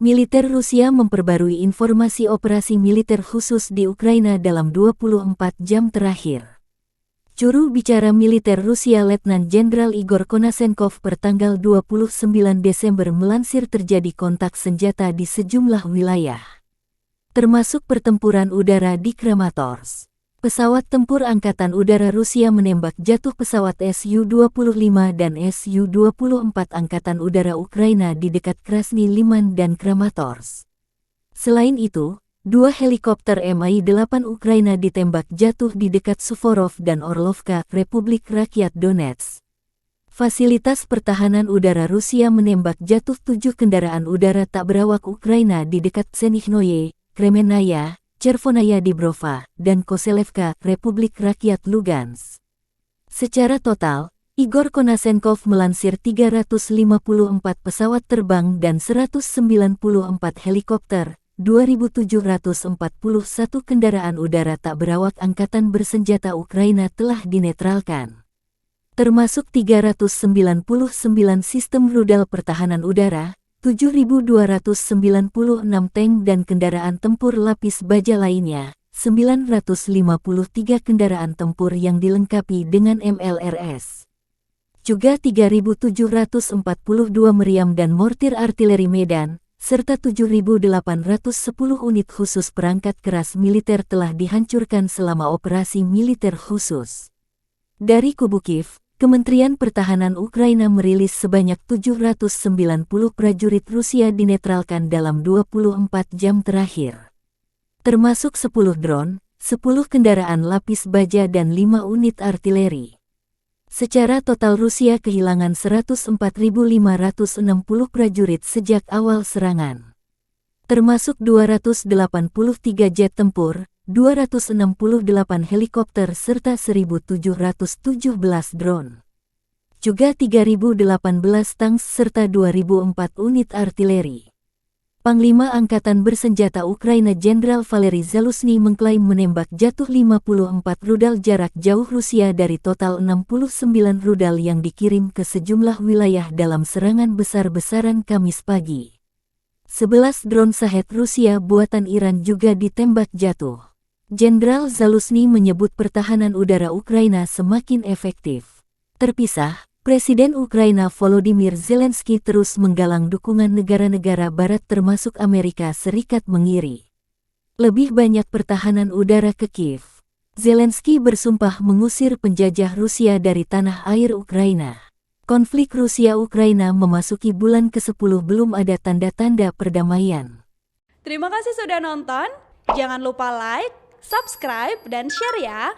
Militer Rusia memperbarui informasi operasi militer khusus di Ukraina dalam 24 jam terakhir. Juru bicara militer Rusia Letnan Jenderal Igor Konashenkov pertanggal 29 Desember melansir terjadi kontak senjata di sejumlah wilayah, termasuk pertempuran udara di Kramatorsk. Pesawat tempur Angkatan Udara Rusia menembak jatuh pesawat Su-25 dan Su-24 Angkatan Udara Ukraina di dekat Krasny Liman dan Kramatorsk. Selain itu, dua helikopter Mi-8 Ukraina ditembak jatuh di dekat Suvorov dan Orlovka, Republik Rakyat Donetsk. Fasilitas pertahanan udara Rusia menembak jatuh 7 kendaraan udara tak berawak Ukraina di dekat Senihnoye, Kremenaya, Chervonaya Dibrova, dan Koselevka, Republik Rakyat Lugansk. Secara total, Igor Konashenkov melansir 354 pesawat terbang dan 194 helikopter, 2.741 kendaraan udara tak berawak angkatan bersenjata Ukraina telah dinetralkan, termasuk 399 sistem rudal pertahanan udara, 7.296 tank dan kendaraan tempur lapis baja lainnya, 953 kendaraan tempur yang dilengkapi dengan MLRS. Juga 3.742 meriam dan mortir artileri medan, serta 7.810 unit khusus perangkat keras militer telah dihancurkan selama operasi militer khusus. Dari kubu Kiev, Kementerian Pertahanan Ukraina merilis sebanyak 790 prajurit Rusia dinetralkan dalam 24 jam terakhir, termasuk 10 drone, 10 kendaraan lapis baja dan 5 unit artileri. Secara total Rusia kehilangan 104.560 prajurit sejak awal serangan, termasuk 283 jet tempur, 268 helikopter serta 1.717 drone. Juga 3.018 tanks serta 2.004 unit artileri. Panglima Angkatan Bersenjata Ukraina Jenderal Valery Zaluzhny mengklaim menembak jatuh 54 rudal jarak jauh Rusia dari total 69 rudal yang dikirim ke sejumlah wilayah dalam serangan besar-besaran Kamis pagi. 11 drone Shahed Rusia buatan Iran juga ditembak jatuh. Jenderal Zaluzhny menyebut pertahanan udara Ukraina semakin efektif. Terpisah, Presiden Ukraina Volodymyr Zelensky terus menggalang dukungan negara-negara barat termasuk Amerika Serikat mengiri lebih banyak pertahanan udara ke Kiev. Zelensky bersumpah mengusir penjajah Rusia dari tanah air Ukraina. Konflik Rusia-Ukraina memasuki bulan ke-10 belum ada tanda-tanda perdamaian. Terima kasih sudah nonton. Jangan lupa like, subscribe, dan share ya!